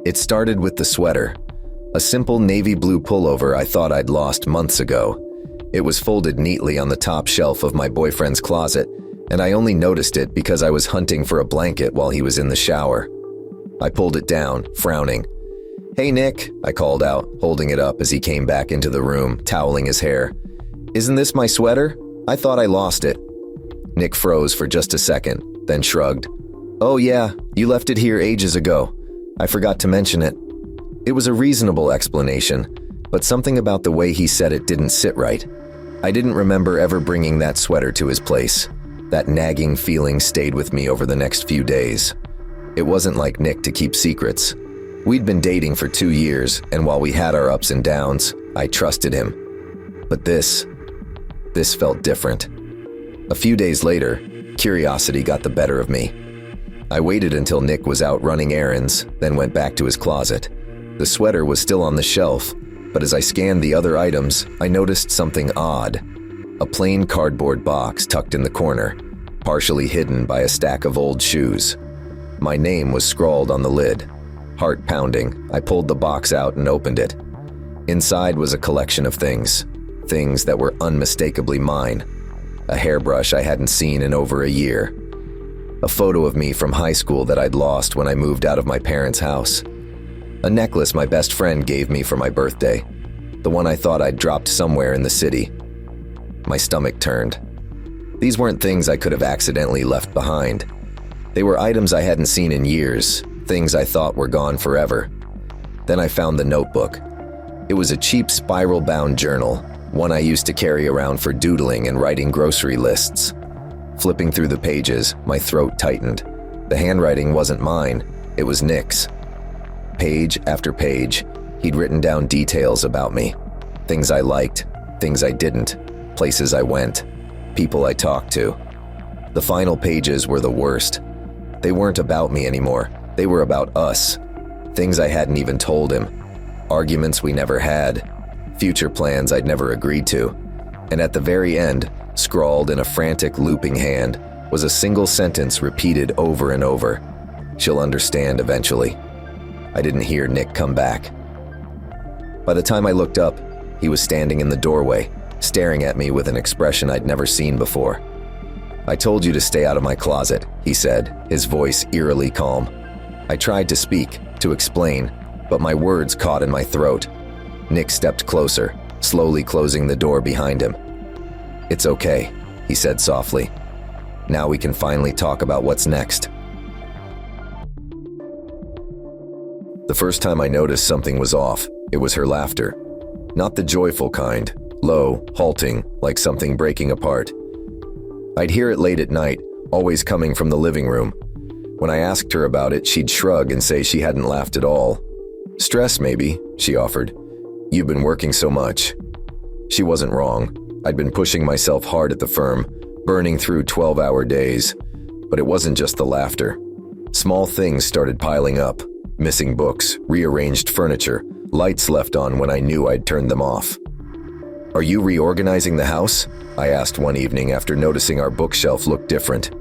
It started with the sweater, a simple navy blue pullover I thought I'd lost months ago. It was folded neatly on the top shelf of my boyfriend's closet, and I only noticed it because I was hunting for a blanket while he was in the shower. I pulled it down, frowning. "Hey, Nick," I called out, holding it up as he came back into the room, toweling his hair. "Isn't this my sweater? I thought I lost it." Nick froze for just a second, then shrugged. "Oh yeah, you left it here ages ago. I forgot to mention it." It was a reasonable explanation, but something about the way he said it didn't sit right. I didn't remember ever bringing that sweater to his place. That nagging feeling stayed with me over the next few days. It wasn't like Nick to keep secrets. We'd been dating for 2 years, and while we had our ups and downs, I trusted him. But this felt different. A few days later, curiosity got the better of me. I waited until Nick was out running errands, then went back to his closet. The sweater was still on the shelf, but as I scanned the other items, I noticed something odd. A plain cardboard box tucked in the corner, partially hidden by a stack of old shoes. My name was scrawled on the lid. Heart pounding, I pulled the box out and opened it. Inside was a collection of things that were unmistakably mine. A hairbrush I hadn't seen in over a year. A photo of me from high school that I'd lost when I moved out of my parents' house. A necklace my best friend gave me for my birthday, the one I thought I'd dropped somewhere in the city. My stomach turned. These weren't things I could have accidentally left behind. They were items I hadn't seen in years, things I thought were gone forever. Then I found the notebook. It was a cheap spiral-bound journal, one I used to carry around for doodling and writing grocery lists. Flipping through the pages, my throat tightened. The handwriting wasn't mine, it was Nick's. Page after page, he'd written down details about me. Things I liked, things I didn't, places I went, people I talked to. The final pages were the worst. They weren't about me anymore, they were about us. Things I hadn't even told him. Arguments we never had. Future plans I'd never agreed to. And at the very end, scrawled in a frantic looping hand, was a single sentence repeated over and over. "She'll understand eventually." I didn't hear Nick come back. By the time I looked up, he was standing in the doorway, staring at me with an expression I'd never seen before. "I told you to stay out of my closet," he said, his voice eerily calm. I tried to speak, to explain, but my words caught in my throat. Nick stepped closer, slowly closing the door behind him. "It's okay," he said softly. "Now we can finally talk about what's next." The first time I noticed something was off, it was her laughter. Not the joyful kind, low, halting, like something breaking apart. I'd hear it late at night, always coming from the living room. When I asked her about it, she'd shrug and say she hadn't laughed at all. "Stress, maybe," she offered. "You've been working so much." She wasn't wrong. I'd been pushing myself hard at the firm, burning through 12-hour days. But it wasn't just the laughter. Small things started piling up. Missing books, rearranged furniture, lights left on when I knew I'd turned them off. "Are you reorganizing the house?" I asked one evening after noticing our bookshelf looked different.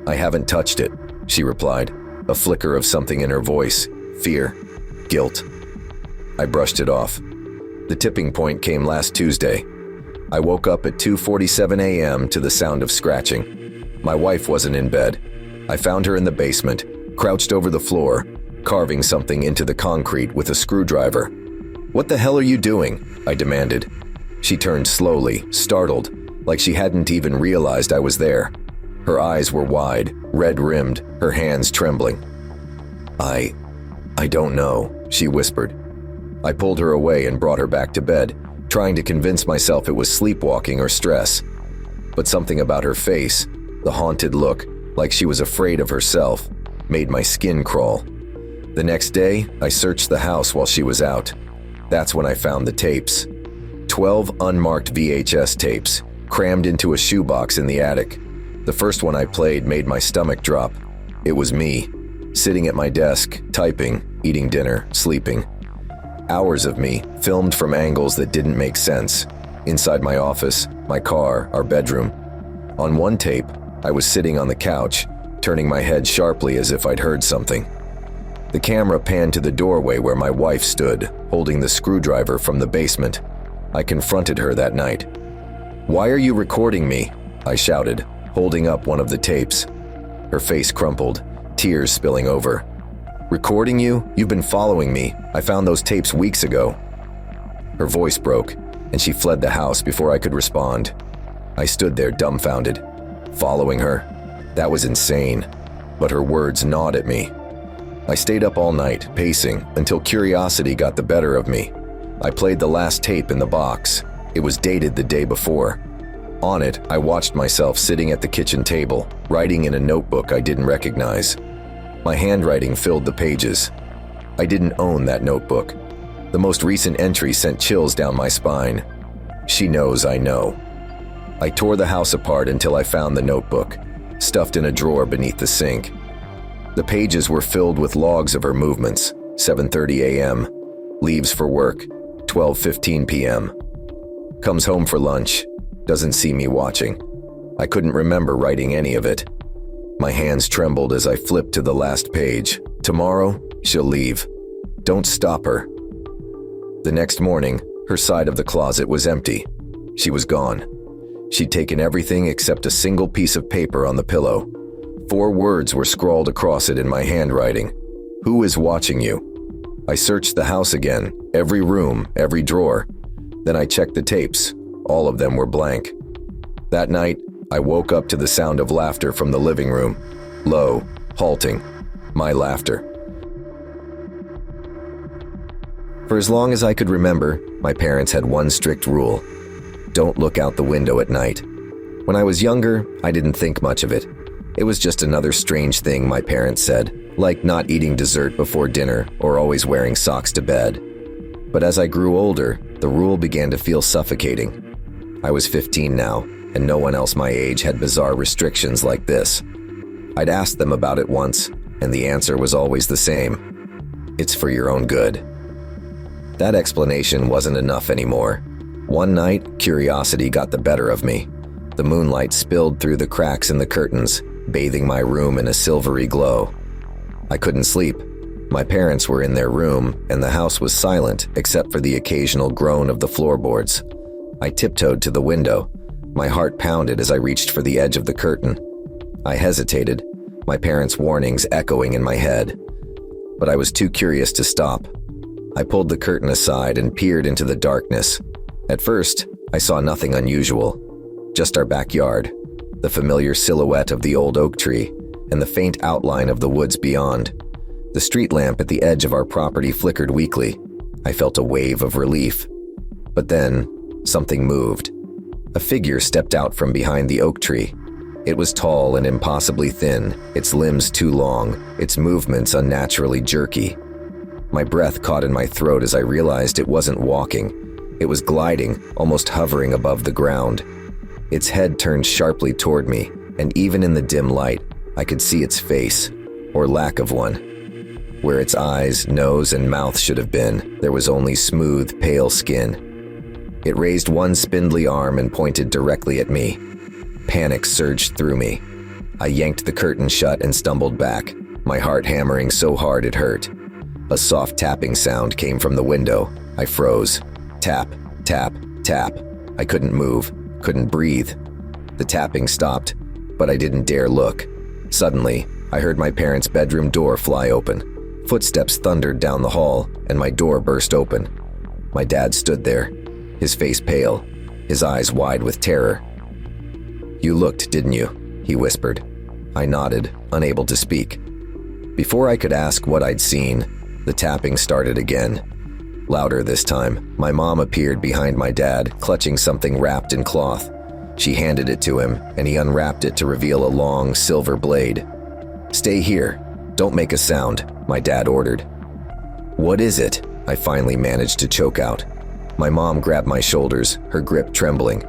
"I haven't touched it," she replied, a flicker of something in her voice. Fear. Guilt. I brushed it off. The tipping point came last Tuesday. I woke up at 2:47 a.m. to the sound of scratching. My wife wasn't in bed. I found her in the basement, crouched over the floor, carving something into the concrete with a screwdriver. "What the hell are you doing?" I demanded. She turned slowly, startled, like she hadn't even realized I was there. Her eyes were wide, red-rimmed, her hands trembling. I don't know," she whispered. I pulled her away and brought her back to bed, trying to convince myself it was sleepwalking or stress. But something about her face, the haunted look, like she was afraid of herself, made my skin crawl. The next day, I searched the house while she was out. That's when I found the tapes. 12 unmarked VHS tapes, crammed into a shoebox in the attic. The first one I played made my stomach drop. It was me, sitting at my desk, typing, eating dinner, sleeping. Hours of me, filmed from angles that didn't make sense. Inside my office, my car, our bedroom. On one tape, I was sitting on the couch, turning my head sharply as if I'd heard something. The camera panned to the doorway where my wife stood, holding the screwdriver from the basement. I confronted her that night. "Why are you recording me?" I shouted, holding up one of the tapes. Her face crumpled, tears spilling over. "Recording you? You've been following me. I found those tapes weeks ago." Her voice broke, and she fled the house before I could respond. I stood there dumbfounded. Following her? That was insane, but her words gnawed at me. I stayed up all night, pacing, until curiosity got the better of me. I played the last tape in the box. It was dated the day before. On it, I watched myself sitting at the kitchen table, writing in a notebook I didn't recognize. My handwriting filled the pages. I didn't own that notebook. The most recent entry sent chills down my spine. She knows I know. I tore the house apart until I found the notebook, stuffed in a drawer beneath the sink. The pages were filled with logs of her movements. 7:30 a.m. Leaves for work. 12:15 p.m. Comes home for lunch. Doesn't see me watching. I couldn't remember writing any of it. My hands trembled as I flipped to the last page. Tomorrow, she'll leave. Don't stop her. The next morning, her side of the closet was empty. She was gone. She'd taken everything except a single piece of paper on the pillow. 4 words were scrawled across it in my handwriting. "Who is watching you?" I searched the house again, every room, every drawer. Then I checked the tapes. All of them were blank. That night, I woke up to the sound of laughter from the living room. Low, halting. My laughter. For as long as I could remember, my parents had one strict rule. Don't look out the window at night. When I was younger, I didn't think much of it. It was just another strange thing my parents said, like not eating dessert before dinner or always wearing socks to bed. But as I grew older, the rule began to feel suffocating. I was 15 now, and no one else my age had bizarre restrictions like this. I'd asked them about it once, and the answer was always the same. It's for your own good. That explanation wasn't enough anymore. One night, curiosity got the better of me. The moonlight spilled through the cracks in the curtains, bathing my room in a silvery glow. I couldn't sleep. My parents were in their room, and the house was silent except for the occasional groan of the floorboards. I tiptoed to the window. My heart pounded as I reached for the edge of the curtain. I hesitated, my parents' warnings echoing in my head. But I was too curious to stop. I pulled the curtain aside and peered into the darkness. At first, I saw nothing unusual. Just our backyard, the familiar silhouette of the old oak tree, and the faint outline of the woods beyond. The street lamp at the edge of our property flickered weakly. I felt a wave of relief. But then, something moved. A figure stepped out from behind the oak tree. It was tall and impossibly thin, its limbs too long, its movements unnaturally jerky. My breath caught in my throat as I realized it wasn't walking. It was gliding, almost hovering above the ground. Its head turned sharply toward me, and even in the dim light, I could see its face, or lack of one. Where its eyes, nose, and mouth should have been, there was only smooth, pale skin. It raised one spindly arm and pointed directly at me. Panic surged through me. I yanked the curtain shut and stumbled back, my heart hammering so hard it hurt. A soft tapping sound came from the window. I froze. Tap, tap, tap. I couldn't move, couldn't breathe. The tapping stopped, but I didn't dare look. Suddenly, I heard my parents' bedroom door fly open. Footsteps thundered down the hall, and my door burst open. My dad stood there, his face pale, his eyes wide with terror. "You looked, didn't you?" he whispered. I nodded, unable to speak. Before I could ask what I'd seen, the tapping started again. Louder this time, my mom appeared behind my dad, clutching something wrapped in cloth. She handed it to him, and he unwrapped it to reveal a long, silver blade. "Stay here. Don't make a sound," my dad ordered. "What is it?" I finally managed to choke out. My mom grabbed my shoulders, her grip trembling.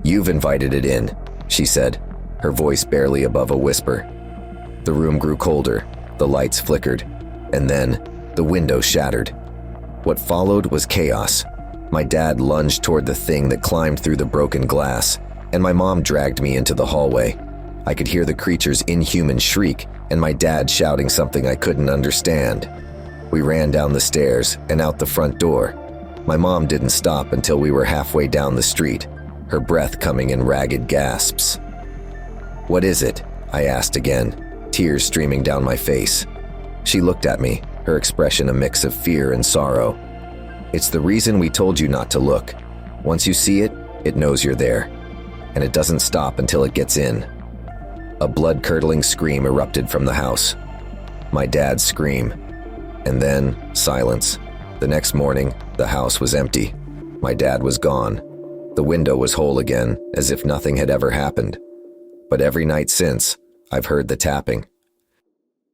"You've invited it in," she said, her voice barely above a whisper. The room grew colder, the lights flickered, and then the window shattered. What followed was chaos. My dad lunged toward the thing that climbed through the broken glass, and my mom dragged me into the hallway. I could hear the creature's inhuman shriek and my dad shouting something I couldn't understand. We ran down the stairs and out the front door. My mom didn't stop until we were halfway down the street, her breath coming in ragged gasps. "What is it?" I asked again, tears streaming down my face. She looked at me, her expression a mix of fear and sorrow. "It's the reason we told you not to look. Once you see it, it knows you're there. And it doesn't stop until it gets in." A blood-curdling scream erupted from the house. My dad's scream. And then, silence. The next morning, the house was empty. My dad was gone. The window was whole again, as if nothing had ever happened. But every night since, I've heard the tapping.